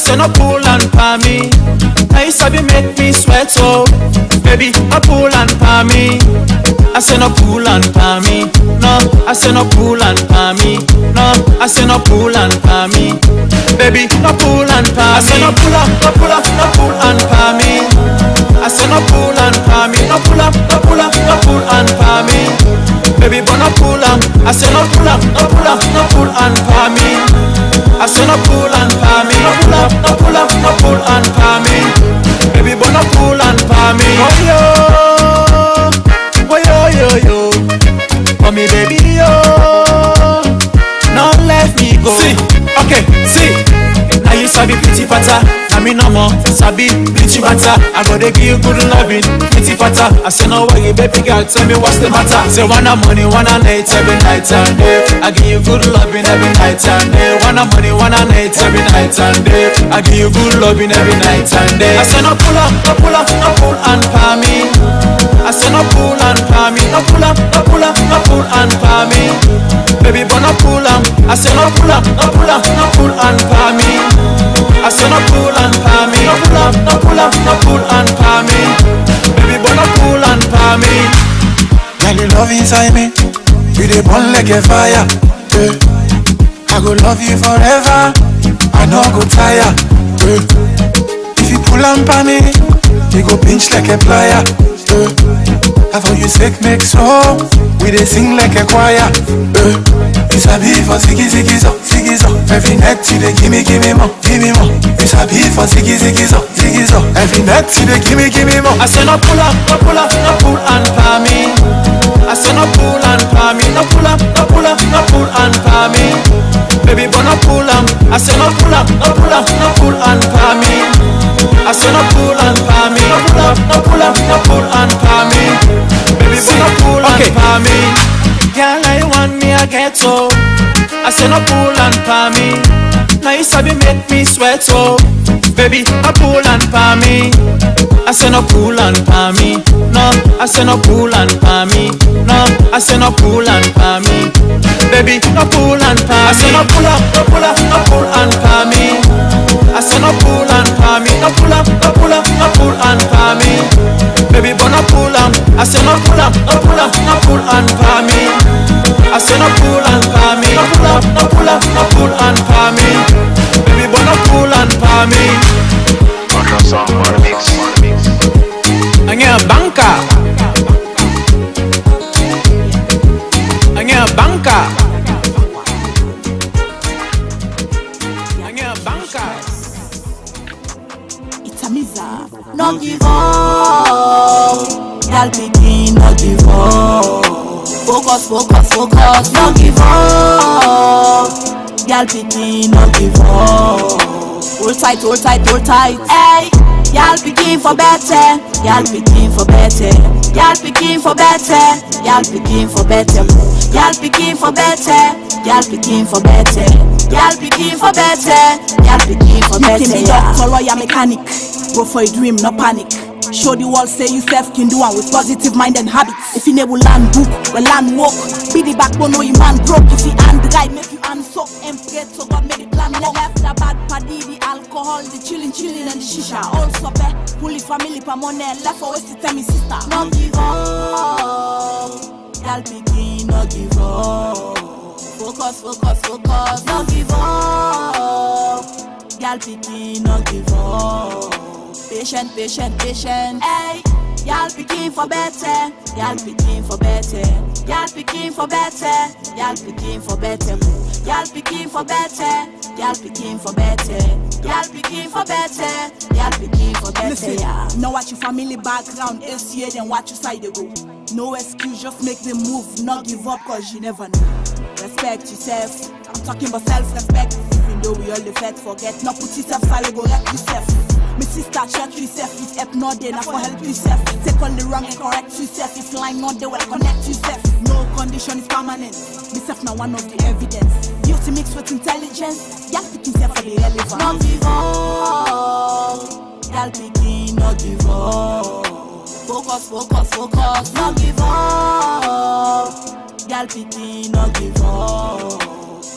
say no pull and pa me. Now you sabi make me sweat oh. Baby, no pull and pa me. I say no pull and pa me. No, I say no pull and pa me. No, I say no pull and pa me. Baby, no pull and pa me. I say no pull up, no pull up, no pull and pa me. I say no pull and pa me. No pull up, no pull up, no pull and pa me. Baby, but no pull up. I say no pull up, no pull up, no pull and pa me. I say no pull and pa me. No pull up, no pull up, no pull and pa me. Baby, but no pull and pa me. Oh yo, yo. For me, baby, yo. Don't let me go. See, okay, see. Now you sabi pretty pata. Now me no more sabi pretty pata. I gotta give you good loving, pretty pata. I say no worry, baby girl, tell me what's the matter. Say wanna money, wanna night every night and day. I give you good loving every night and day. Wanna money, wanna night every night and day. I give you good loving every night and day. I say no pull up, no pull up, no pull and pa me. I say no pull and pa me. No pull up, no pull up, no pull and pa me. Baby, but no pull up. I say no pull up, no pull up, no pull and pa me. I say no pull and pa me. No pull up, no pull up, no pull and pa me. Baby, but no pull and pa me. Girl, you love inside me. You dey burn like a fire. I go love you forever. I no go tire. If you pull and pa me, you go pinch like a plier. I for you sake make song. We dey sing like a choir. You sabi for ziggy ziggy zo, ziggy zo. Every night you dey gimme more, gimme more. You sabi for ziggy ziggy zo, ziggy zo. Every night you dey gimme more. I say no pull up, no pull up, no pull and pa me. I say no pull and pa me. No pull up, no pull up, no pull and pa me. Baby, but no pull up. I say no pull up, no pull up, no pull and pa me. I say no pull and pa me. No pull up, no pull up, no pull and pa me. Baby, but no pull and pa me. Girl, I want me a get so. I say no pull and pa me. Now you sabi make me sweat so. Baby, no pull and pa me. I say no pull and pa me. No, I say no pull and pa me. No, I say no pull and pa me. Baby, no pull and pa me. I say no pull up, no pull up, no pull and pa me. I say no pull and pa me. No pull up, no pull up, no pull and pa me. Baby, but no pull up. I say no pull up, no pull up, no pull and pa me. I say no pull and pa me. No pull up, no pull up, no pull and pa me. Baby, but no pull and pa me. Anya banka, anya banka, anya banka. It's a miza. No give up, y'all begin. No give up. Focus, focus, focus. No give up, y'all begin. No give up. Hold tight, hold tight, hold tight. Hey. Y'all begin for better, y'all begin for better, y'all begin for better, y'all begin for better, y'all begin for better, y'all begin for better, y'all begin for better, y'all begin for better. You can be doctor, lawyer, mechanic. Go for a dream, no panic. Show the world, say yourself can do it with positive mind and habits. If you never land book, well land walk. Be the backbone, no you man broke. If you hand the guy, make you hand soak and pray so God make the plan walk. Left the bad paddy, the alcohol, the chilling and the shisha. Also pay, fully family pa money, left for waste time, sister. No give up, y'all begin, no give up. Focus, focus, focus, no give up. Y'all begin, no give up. Patient, patient, patient. Hey, y'all begin for better. Y'all begin for better. Y'all begin for better. Y'all begin for better. Y'all begin for better. Y'all begin for better. Y'all begin for better. Y'all begin for better. Listen, yeah. Know what your family background is here, then watch your side they go. No excuse, just make them move. Not give up, cause you never know. Respect yourself. I'm talking about self-respect. Even though we all the fed forget. Not put yourself aside, go wreck yourself. My sister check yourself, if help not there, now for help yourself. Take all the wrong and correct yourself. If line not there, well connect yourself. No condition is permanent. Myself now one of the evidence. Beauty mixed with intelligence. Y'all picking self for the relevant. No give up. Y'all picking, no give up. Focus, focus, focus. No give up. Y'all picking, no give up.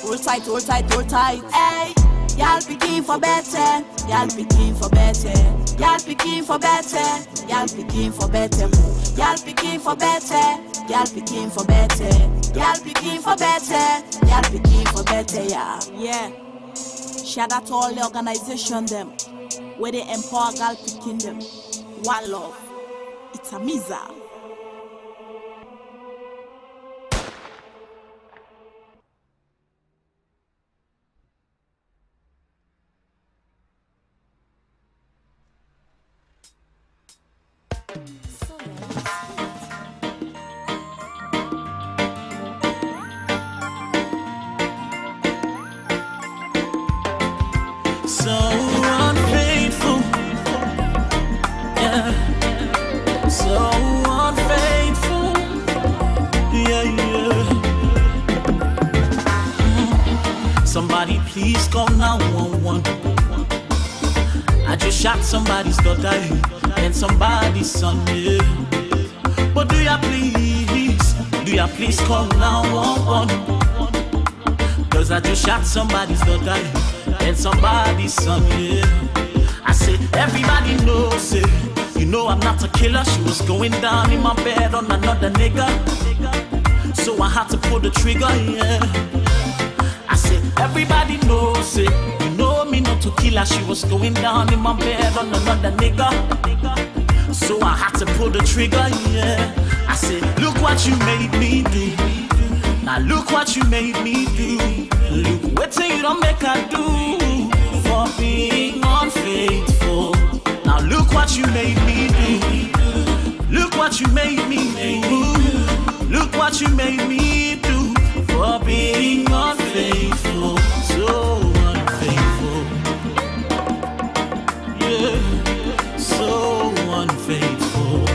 Hold tight, hold tight, hold tight. Hey. Y'all picking for better. Y'all picking for better. Y'all picking for better. Y'all picking for better. Y'all picking for better. Y'all picking for better. Y'all picking for better. Y'all picking for better. Yeah. Shout out to all the organization them where they empower girl picking them. One love. It's a Miza. So unfaithful, yeah. So unfaithful, yeah, yeah. Somebody please call 911. I just shot somebody's daughter and somebody's son, yeah. But do ya please call 911? Cause I just shot somebody's daughter and somebody's son, yeah. I said, everybody knows it. You know I'm not a killer. She was going down in my bed on another nigga. So I had to pull the trigger, yeah. I said, everybody knows it. You know me not to kill her. She was going down in my bed on another nigga. So I had to pull the trigger, yeah. I said, look what you made me do. Now look what you made me do. Look what you don't make her do for being unfaithful. Now look what you made me do. Look what you made me do. Look what you made me do for being unfaithful. So unfaithful. Yeah. So unfaithful.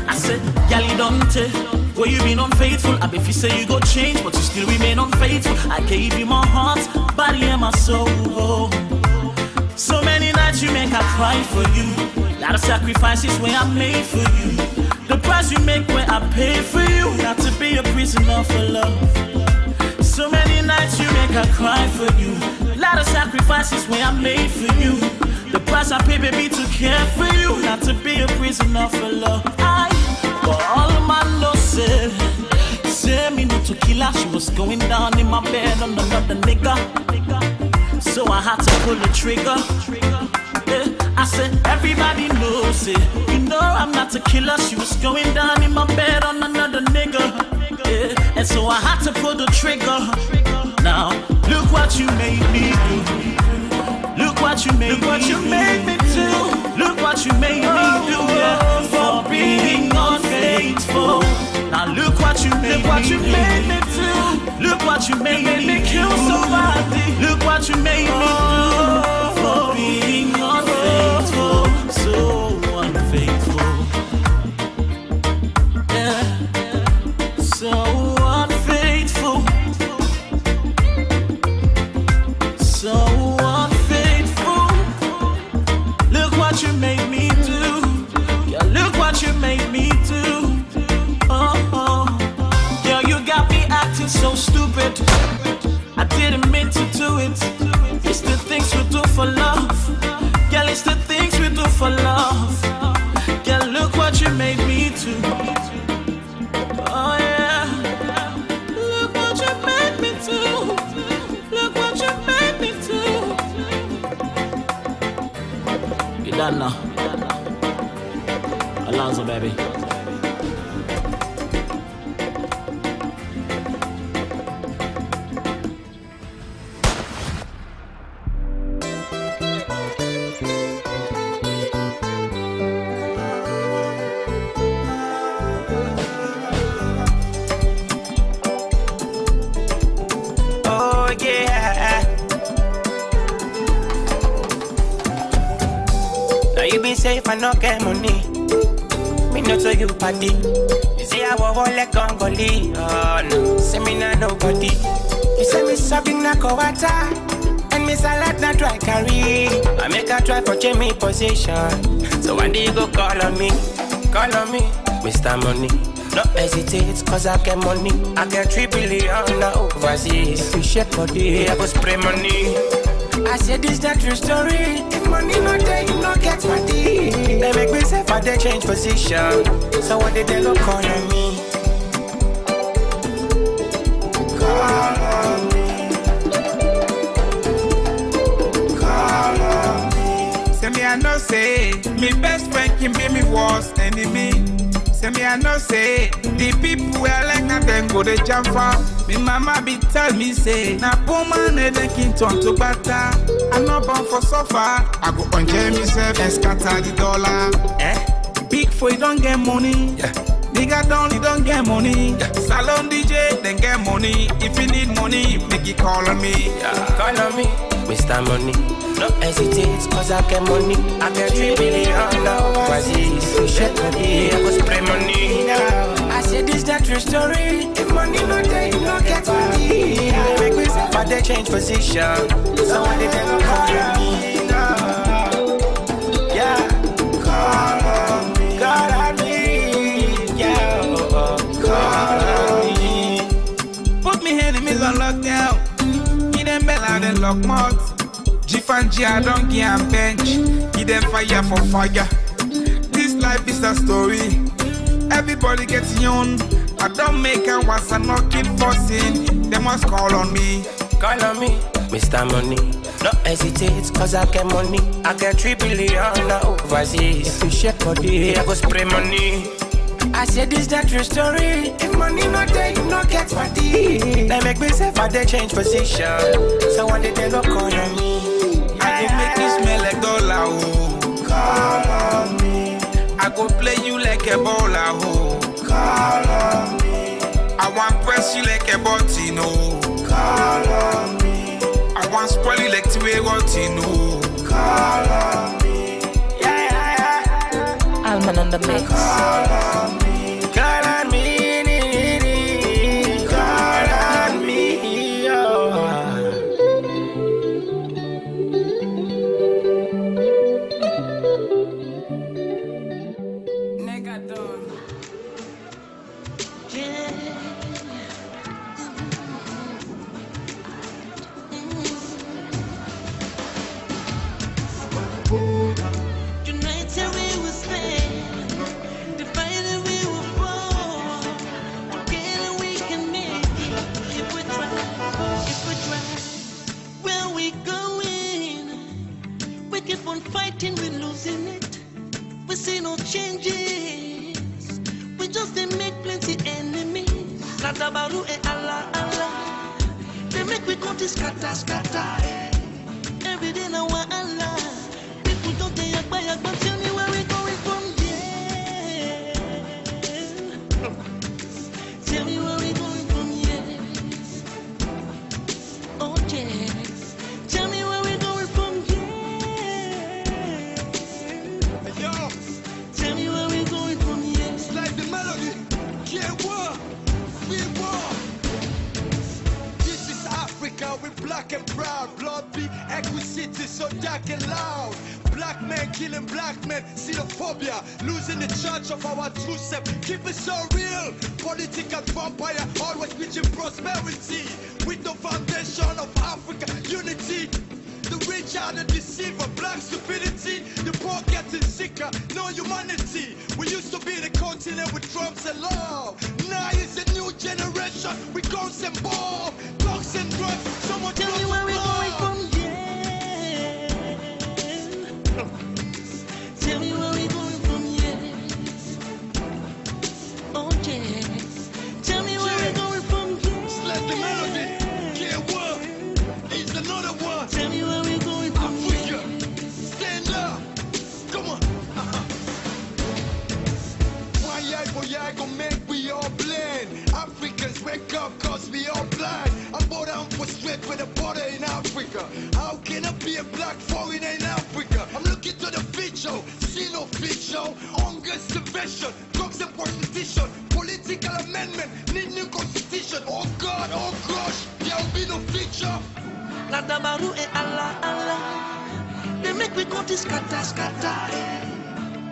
I said, girl, you don't tell where you been unfaithful. I bet you say you go change, but you still remain unfaithful. I gave you my heart, body and my soul. So many nights you make I cry for you. Lot of sacrifices where I made for you. The price you make where I pay for you. Not to be a prisoner for love. So many nights you make I cry for you. Lot of sacrifices where I made for you. The price I pay, baby, to care for you. Not to be a prisoner for love. But all of my no say me not to kill her. She was going down in my bed on another nigga. So I had to pull the trigger. Yeah. I said, everybody knows it. You know I'm not a killer. She was going down in my bed on another nigga. Yeah. And so I had to pull the trigger. Now, look what you made me do. Look what you made me do. Look what you made me do, yeah. For being unfaithful. Now look what you made me do. Look what you made me kill somebody. Look what you made me do. For being unfaithful. So unfaithful. Yeah. So unfaithful. So what you made me do. Yeah, look what you made me do. Oh. Yeah, you got me acting so stupid. I didn't mean to do it. It's the things we do for love. Yeah, it's the things we do for love. Yeah, look what you made me do. Oh yeah. Look what you made me do. Look what you made me do. You done now. Alonzo, baby. Oh yeah. Now you be safe and no get money. Me not so you party. You say I will hold like Congolese. Oh no, say me not nobody. You say me something na kowata. And me salad na try carry. I make a try for change me position. So one day you go call on me, Mr. Money. No hesitate, cause I get money. I get 3 billion overseas. If you shake body, I go spray money. I said this that true story. If money not there, you not get money. They make me say for they change position. So what did they go call on me? Call on me. Call on me. Say me I know say me best friend can be me worst enemy. Say me I know say the people I like na them go they jump for. Me mama be tell me say na poor man they can turn to butter. I'm not born for suffer. I go enjoy myself and scatter the dollar. Big for you don't get money. Nigga don't get money. Salon DJ then get money. If you need money, make it call on me. Call on me, Mr. Money. No hesitate, cause I get money. I get 3 billion overseas. Shake money, I go spray money. I say this that true story. If money not there, you don't get money. Make me say for they change position. So when they don't call on me, yeah, call on me, call on me, yeah, call on me. Put me enemies on lockdown. Give them bell out and lock mouth. G and G, I don't give them bench. Give them fire for fire. This life is a story. Everybody gets young. I don't make a once and not keep forcing. They must call on me. Call on me, Mr. Money. No hesitate, cause I get money. I get 3 billion overseas. If you shake body, I go spray money. I said this that true story. If money not there, you not get money. They make me say for they change position. So what did they go call on me? I go make you smell like dollar, oh. Call on me. I go play you like a baller, oh. Call on me. I want press you like a button, oh. Call on me. I want spoil you like two-way routine, oh. Call on me. Yeah. Alman on the mix. Call on me. Call on me. Call on me. Oh. United we will stand, divided we will fall. Together we can make it if we try. Where we going? We keep on fighting, we losing it. We see no changes. We just they make plenty enemies. Ladabaru e Allah Allah. They make we country scatter scatter. Every day now Allah. Don't they but tell me where we going from, yeah. Tell me where we going from, yes. Oh, yes. Tell me where we going from, yeah. Yo, tell me where we going from, yes. like the melody, can't war, we war. This is Africa, we black and proud. Blood beat, equity, so dark and loud. Black men killing black men, xenophobia, losing the church of our true self. Keep it so real. Political vampire, always preaching prosperity. With the foundation of Africa, unity. The rich are the deceiver, black stupidity. The poor getting sicker, no humanity. We used to be the continent with drums and love. Now it's a new generation with guns and bombs, drugs and drugs. Someone Tell me where we going from, yeah. Tell me where we going from, yes. Oh, yes. Tell me where we going from, yes. It's like the melody, can't work. It's another one. Tell me where we going from, Africa, yes. stand up. Come on. One eye for eye gon' make we all blend. Africans wake up cause we all blind. I'm born out for straight with a border in Africa. How can I be a black foreigner in Africa? I'm looking to the future, see no future. Hunger's division, drugs and prostitution. Political amendment, need new constitution. Oh God, oh gosh, there'll be no future. Ladabaru e Allah Allah. They make we country scatter scatter.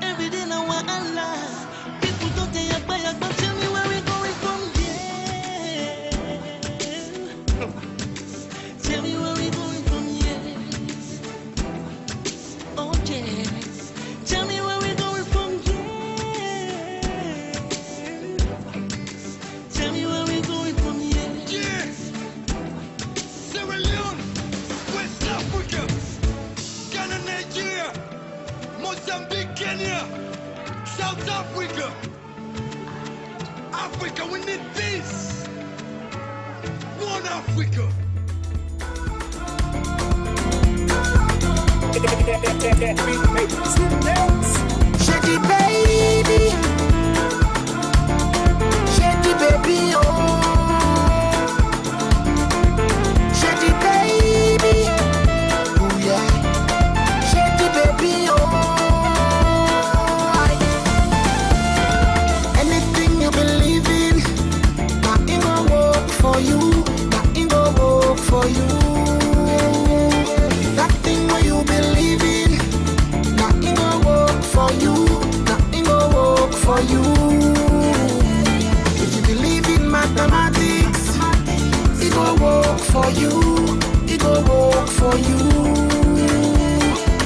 Every day now Allah. People don't they but tell me Mozambique, Kenya, South Africa. Africa, we need peace. One Africa. Shady baby, shady baby, oh, shady baby, oh yeah, shady baby, oh. Anything you believe in, nothing gon' work for you, nothing gon' work for you. That thing where you believe in, nothing gon' work for you, nothing gon' work for you. If you believe in mathematics, it gon' work for you, it gon' work for you.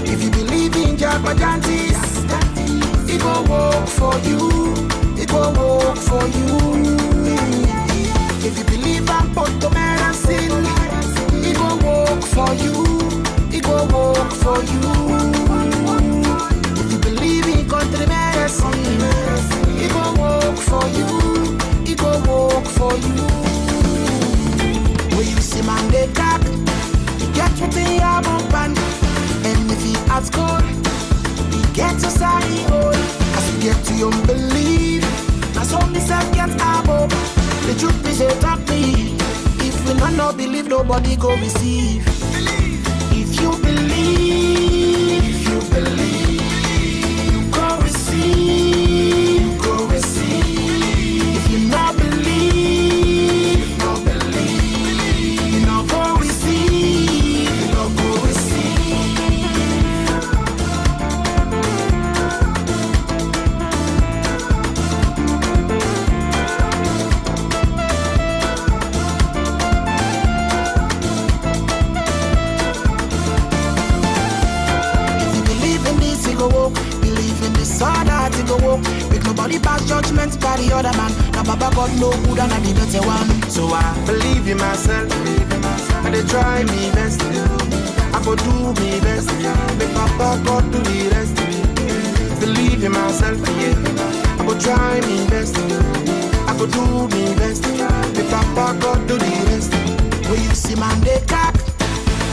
If you believe in Jabajantis, it gon' work for you, it gon' work for you. If you believe in Porto Medicine, it gon' work for you, it gon' work for you. If you believe in country medicine, it gon' work for you, it gon' work for you. When you see man they cock, you get what they have open. And if he has God, he gets a side hole. As you get to your belief, that's all myself gets above. The truth is they talk me. If we not believe, nobody go receive. If you believe, if you believe, you go receive, you go receive. If you not believe, you not believe, you not go receive, you not go receive. Believe in the sun that it go walk. Make nobody pass judgments by the other man. Now Baba God no good and I the better one. So I believe in myself, I dey try me best. I go do me best. Make Papa God do the rest. Believe in myself, yeah. I go try me best. I go do me best. Make Papa God do the rest. When you see man they cock,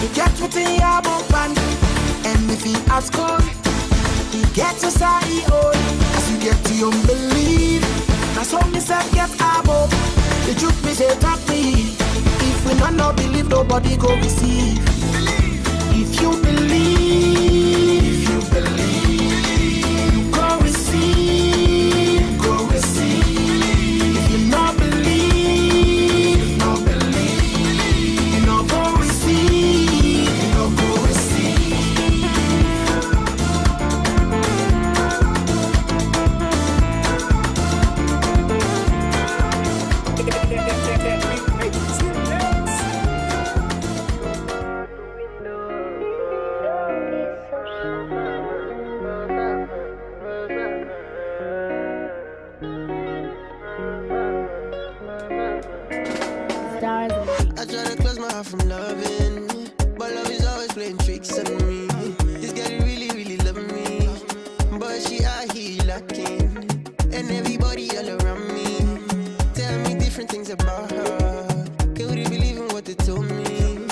you get what they have open. And if he has God, he gets a side hole. As you get to your belief, that's how myself get above. The truth me say talk me. If we not believe, nobody go receive. If you believe, if you believe, you go receive, you go receive. If you not believe, you not believe, you not go receive, you not go receive. I try to close my heart from loving, but love is always playing tricks on me. This girl really, really loving me, but she out here lacking. And everybody all around me tell me different things about her. Can't really believe in what they told me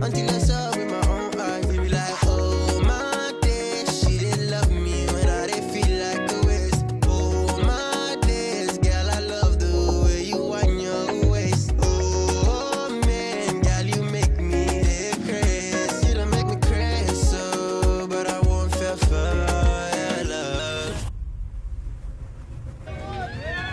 until I saw it with my own eyes. They be like, oh my days, she didn't love me when I didn't feel like the waste. Oh my days, girl, I love the way you wind your waist. Oh man, girl, you make me crazy. You don't make me crazy, so but I won't feel for your love.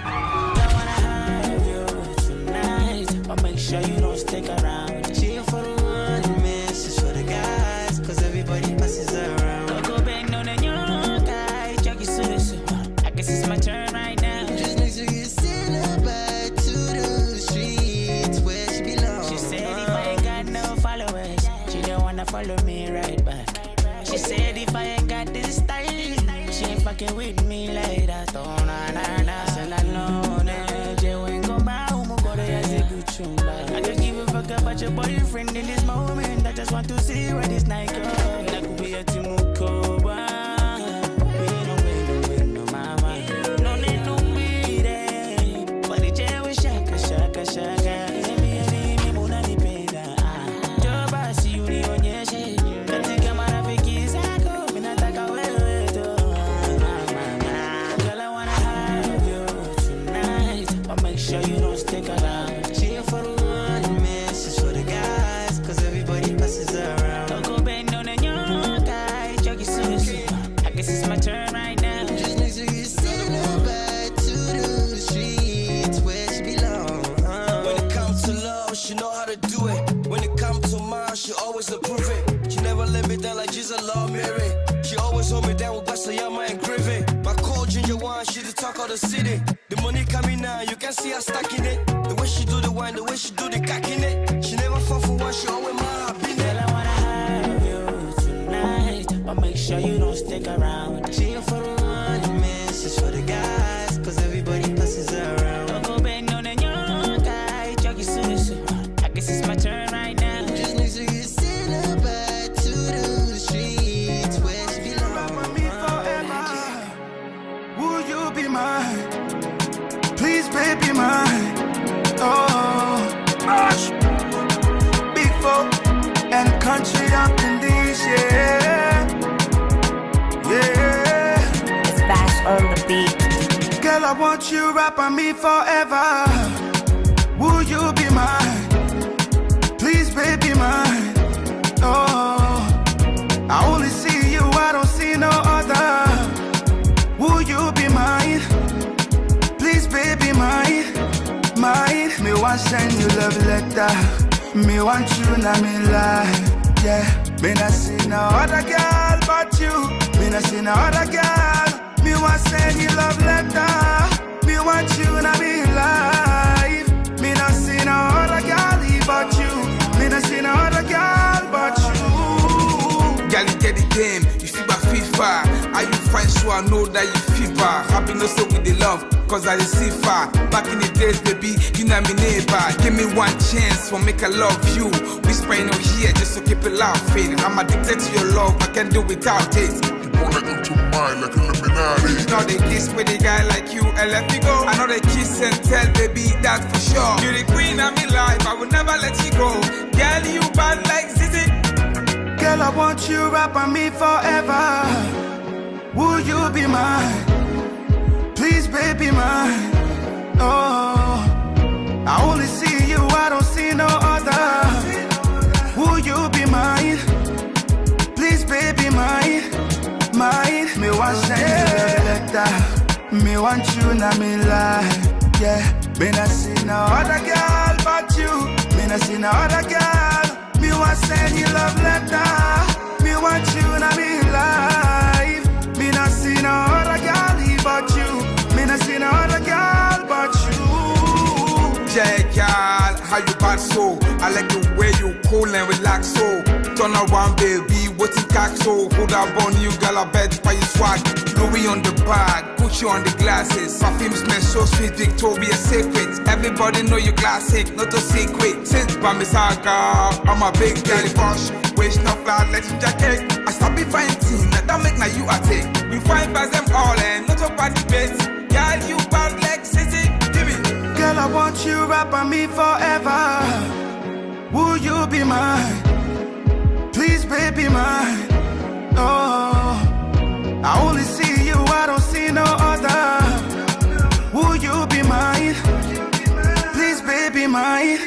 I wanna have you tonight, but make sure you don't stick around. She ain't for the one, man, she's for the guys, cause everybody passes around. Don't go back, no, then you're guy. Chucky Susu. I guess it's my turn right now. Just make sure you send her back to the streets where she belongs. She said if I ain't got no followers, she don't wanna follow me right back. She said if I ain't got this style, she ain't fucking with me like that. Oh, na na na. Say la no, ne. Je ain't go by, go to your good chumba. I don't give a fuck about your boyfriend in this moment. I just want to see where this night goes. That could be a Timukoba. turn right now. Just make sure you send her back to the streets where she belongs. When it comes to love, she know how to do it. When it comes to mine, she always approve it. She never let me down like Jesus, Lord Mary. She always hold me down with Basayama and Gravy. My cold ginger wine, she the talk of the city. The money coming now, you can see her stacking it. The way she do the wine, the way she do the cock in it. She never fall for one, she always my happiness. Girl, I wanna have you tonight, but make sure you don't stick around. She ain't for the one, man, she's for the guys, cause everybody passes her around. Don't go bend on the young guy, jockey soon. I guess it's my turn right now. Just make sure you send her back to the streets where she belongs. Will you be mine? Please, baby, mine. Oh, gosh. Big folk and country up in these, yeah. Yeah. It's Bash on the beat. Girl, I want you right by me forever. Will you be mine? Please, baby, mine. Oh, I only see you, I don't see no other. Will you be mine? Please, baby, mine, mine. Me want send you love letter. Me want you, na me lie. Yeah, me not see no other girl but you. Me not see no other girl. Me want send you love letter. Me want you, na me life. Me not see no other girl but you. Me not see no other girl but you. Girl, you get the game, you feel by FIFA. Are you fine, so I know that you fever. Happiness so with the love, cause I see far. Back in the days, baby, you know me neighbor. Give me one chance for make I love you. Whispering out here just to keep it laughing. I'm addicted to your love, I can't do without it. You wanna into mine like Illuminati. Now they kiss with a guy like you and let me go. I know they kiss and tell, baby, that's for sure. You're the queen of my life, I will never let you go. Girl, you bad like Zizi. Girl, I want you right by me forever. Will you be mine? Please, baby, mine. Oh, I only see you, I don't see no other. Will you be mine? Please, baby, mine, mine. Me want send you letter. Me want you, na me lie. Yeah, me not see no other girl but you. Me not see no other girl. Me want send you love letter. Me want you, na me life. Me not see no other girl but you. Me not see no other girl but you. Yeah, girl, how you bad so? I like the way you cool and relax so. Turn around, baby, what you cock so? Hold up on you, girl, I bet by your swag. Louis on the bag, put you on the glasses. Perfume smell so sweet, Victoria's Secret. Everybody know you classic, not a secret. Sit by me saga, I'm a big girl boss. Waste no flat, let you jacket. I stop be fighting, that make now you a take. We find by them all and not a party bits. Girl, you bad like Sissy, give me. Girl, I want you right by me forever. Will you be mine? Please, baby, mine. Oh, I only see you, I don't see no other. Will you be mine? Please, baby, mine,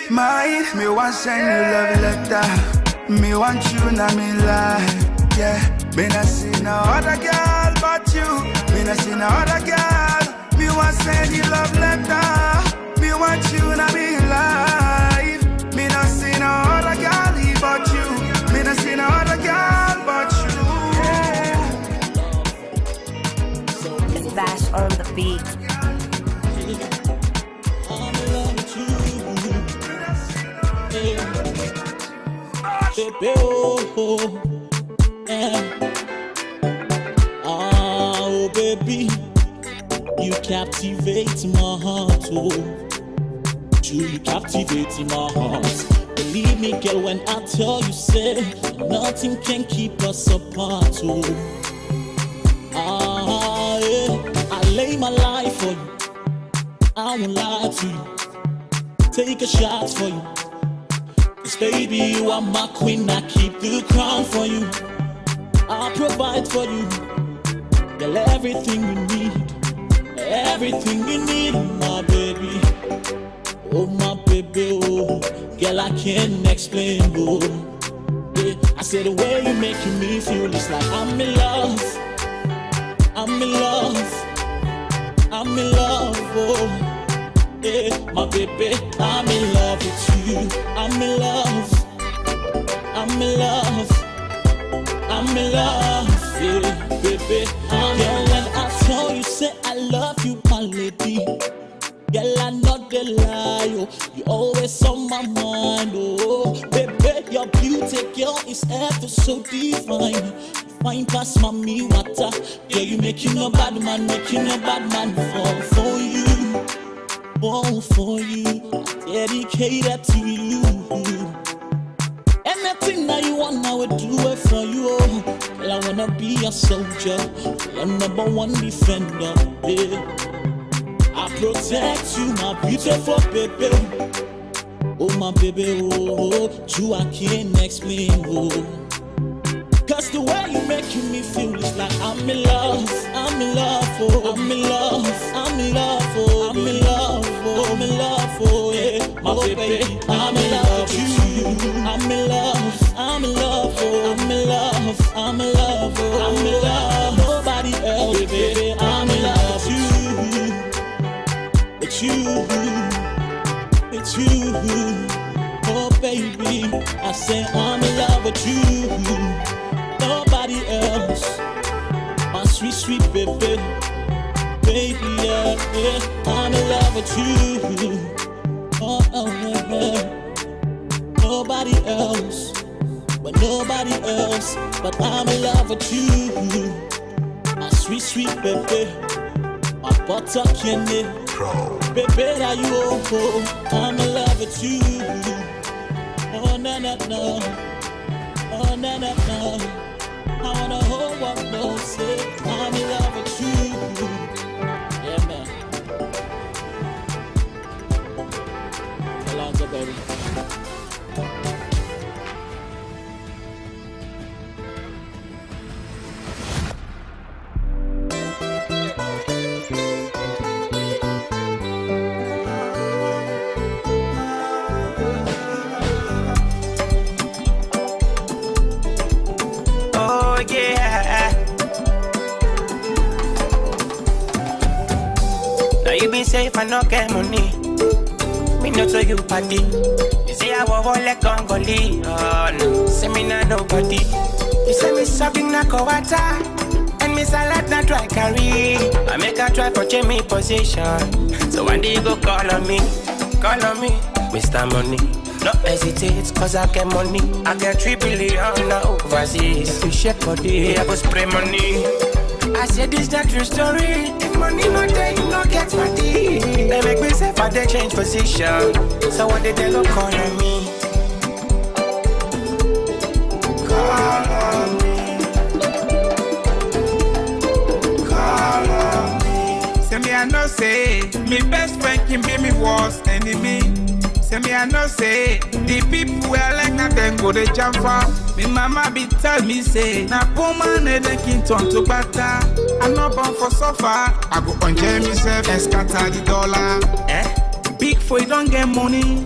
mine. Me want send you love letter. Me want you, na me lie. Yeah, me not see no other girl but you. Me not see no other girl. Me want send you love letter. Me want you, na me life. Me not see no other girl but you. Me not see no other girl but you. It's Bash on the beat. I'm in love with you. Baby, oh, yeah. Oh, baby, you captivate my heart, oh. You captivate my heart. Believe me, girl, when I tell you, say nothing can keep us apart, oh. Yeah. I lay my life for you. I won't lie to you. Take a shot for you. 'Cause baby, you are my queen. I keep the crown for you. I'll provide for you. Girl, everything you need. Everything you need, my baby. Oh, my baby, oh. Girl, I can't explain, oh. Yeah. I said the way you're making me feel is like I'm in love. I'm in love. I'm in love, oh. Yeah, my baby, I'm in love with you. I'm in love. I'm in love. I'm in love, yeah, baby. Girl, when I tell you, say I love you, my lady. Girl, I not the lie, oh. You always on my mind, oh. Baby, your beauty, girl, is ever so divine. You fine past mommy water. Yeah, you making a bad man fall for you. Fall for you. I dedicate that to you. Anything that you want, I will do it for you. Girl, I wanna be a soldier, your number one defender, yeah. I protect you, my beautiful baby. Oh, my baby, oh, you I can't explain, oh. Cause the way you making me feel is like I'm in love, I'm in love, oh, I'm in love, I'm in love, oh, I'm in love, oh, I'm in love, oh, yeah. My baby, I'm in love with you, I'm in love, I'm in love, oh, I'm in love, I'm in love, oh, I'm in love, nobody else, baby, I'm in love with you. It's you, it's you, oh baby, I say I'm in love with you, nobody else, my sweet, sweet baby, baby, yeah, yeah. I'm in love with you, oh, nobody else, but nobody else, but I'm in love with you, my sweet, sweet baby, my butter candy. Baby, that you oh, I'm in love with you. Oh, na na na. Oh, na na na. I wanna hold what no say. I'm in love with you. Yeah, man. Alonzo, baby. You been safe and no get money. Me not to you party. You say I will hold like Congolese. Oh no, say me not nobody. You say me something na kowata, and me salad na try carry. I make a try for change me position. So one day you go call on me, Mr. Money. No hesitate, cause I get money. I get 3 billion now overseas. If you shake body, I go spray money. I said this that true story. If money not there, you not get money. They make me say for they change position. So what did they go call on me? Call on me. Call on me. Say me I know say me best friend can be me worst enemy. Say me I know say the people where like na them go they jump for. Me mama be tell me say na poor man they can turn to butter. I'm not born for suffer. I go enjoy myself and scatter the dollar. Big for you don't get money.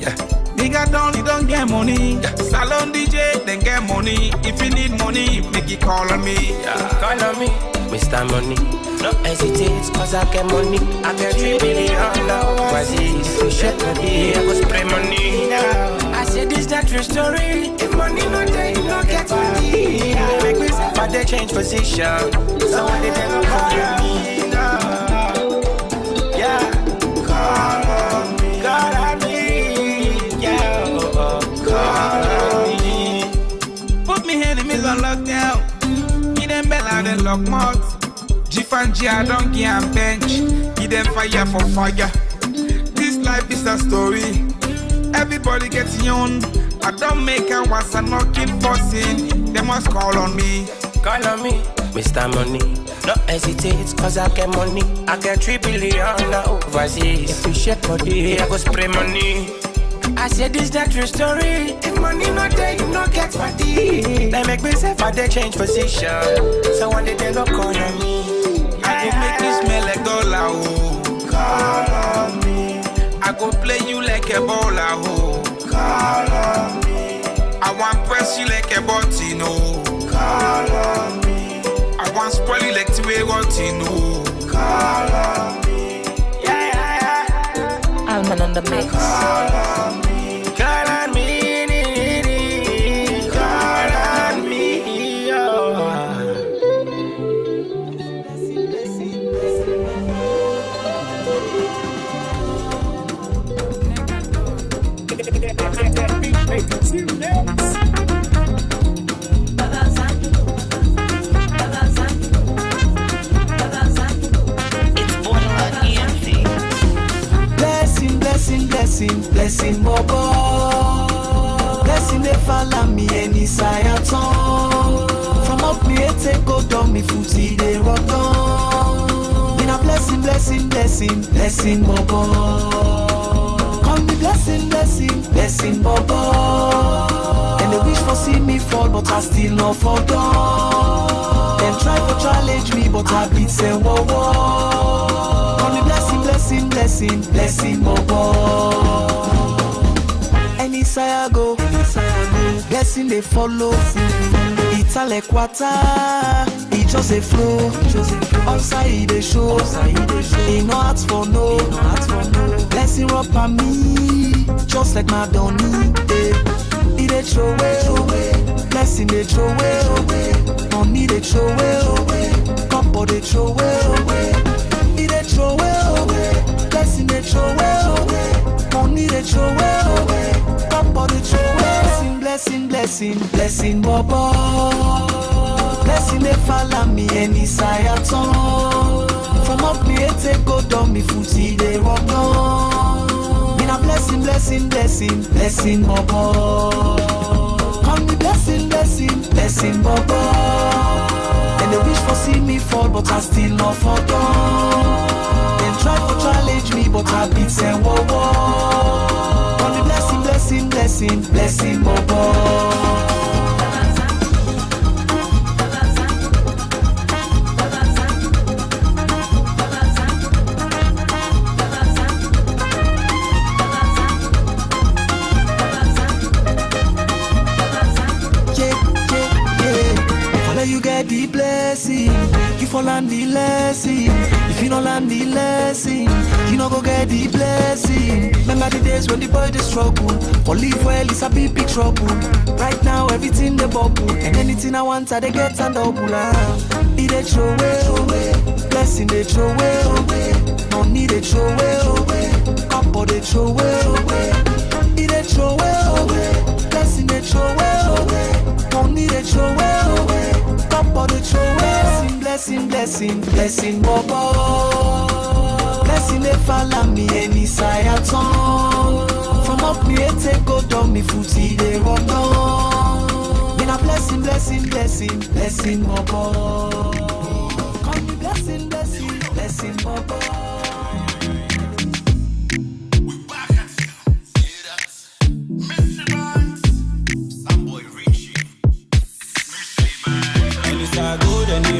Nigga don't get money. Salon DJ then get money. If you need money, make it call on me. Call on me, Mr. Money. No hesitate, cause I get money. I get 3 billion now overseas. If you shake money, I go spray money. I said this that true story. If money not there, you don't get money. They make me say but they change position. So when they go call on me now. Yeah, call on me. Call on me. Yeah, call on me. Put me enemies on lockdown. Give them bell out and lock mouth. G and G, I don't give them bench. Give them fire for fire. This life is a story. Everybody gets young. I don't make a once and not keep forcing. They must call on me. Call on me, Mr. Money. No hesitate, cause I get money. I get 3 billion now overseas. If you shake body, I go spray money. I said this that true story. If money not there, you not get money. They make me say for they change position. So one day they go call on me. I go make you smell like dollar, oh. Call on me. I go play you like a baller, oh. Call on me. I want press you like a button, oh. Call on me. I want spoil you like 2 way routine, oh. on the mix. Call on me, call on me, call on me, Blessing Bobo, blessing they follow me any sayaton. From up me take go down me footy they rock on. Been a blessing Bobo. Call me blessing Bobo. And they wish for see me fall, but I still not fall down. Them try to challenge me, but I beat say whoa. Call me blessing Bobo. Any say I go, blessing they follow. It's a like water, it just a flow. Outside they show, ain't no hearts for no. Blessing up on me, just like my Donny. It a throw away, blessing they throw away. Money they throw away, couple they throw away. It a throw away, blessing they throw away. Money they throw away. Blessing, Bobo. Blessing they follow me any sayaton. From up me take go down me footy they rock on. Been a blessing, Bobo. Call me blessing, Bobo. And they wish for see me fall, but I still not fall down. Them try to challenge me, but I beat them whoa. Call me blessing, Bobo. You get the blessing, you fall on the blessing. If you don't land the blessing, you not go get the blessing. Remember the days when the boy they struggle, for live well it's a big trouble. Right now everything they bubble, and anything I want I they get and double. It they throw away, blessing they throw away, money they throw away, couple they throw away. It they throw away, blessing they throw away, money they throw away. Couple they throw away. Blessing, Bobo. Blessing they follow me any sayaton. From up me take go down me footy they rock on. Been a blessing, Bobo. Call me blessing, Bobo.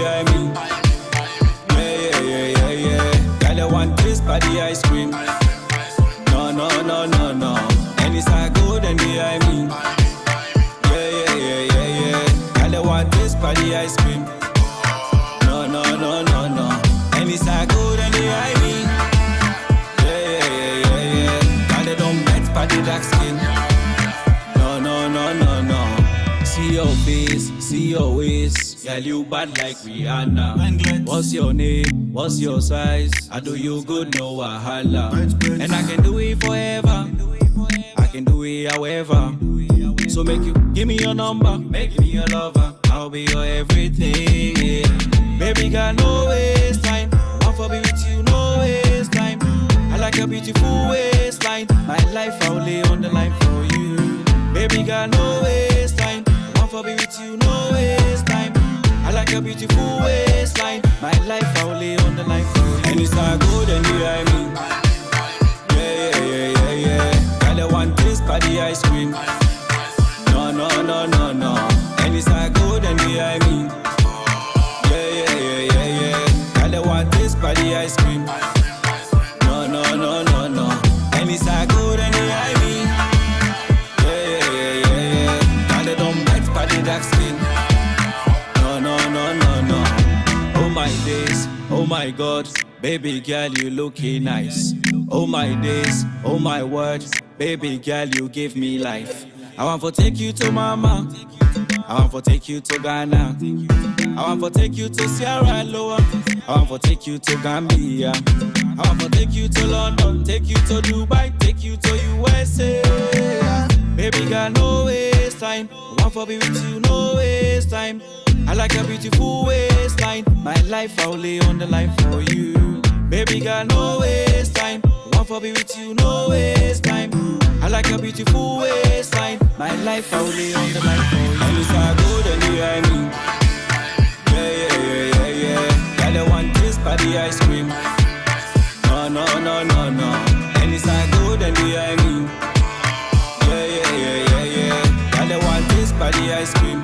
I mean, yeah. Girl, I want this body ice cream. No. And it's a good and I mean, yeah. Girl, I want this body ice cream. No. And it's a good and I mean, yeah. Girl, I don't bet body dark skin. No. See your face, see your waist. Girl, you bad like Rihanna. What's your name? What's your size? I do you good, no wahala. And I can do it forever. I can do it however. So make you give me your number, make me your lover. I'll be your everything. Yeah. Baby girl, no waste time. Want to be with you, no waste time. I like your beautiful waistline. My life I'll lay on the line for you. Baby girl, no waste time. Want to be with you, no waste time. I like your beautiful waistline. My life I'll lay on the line for you. And it's not good and I mean, yeah. Girl, I want this body ice cream. No. And it's not good and I mean, yeah. Girl, I want this body ice cream. No. And it's not good and I mean, yeah. Girl, I don't bet body dark skin. No. Oh my days, oh my God, baby girl, you looking nice. Oh my days, oh my word, baby girl, you give me life. I want to take you to mama, I want to take you to Ghana, I want to take you to Sierra Leone, I want to take you to Gambia, I want to take you to London, take you to Dubai, take you to USA. Baby girl, no waste time, I want to be with you, no waste time. I like a beautiful waistline, my life I'll lay on the line for you. Baby girl, no waste time, I want to be with you, no waste time. I like a beautiful waistline, my life I'll lay on the line for you. And it's all good and you hear me. Yeah. Girl, I want this body ice cream. No. And it's all good and you hear me. Yeah. Girl, I want this body ice cream.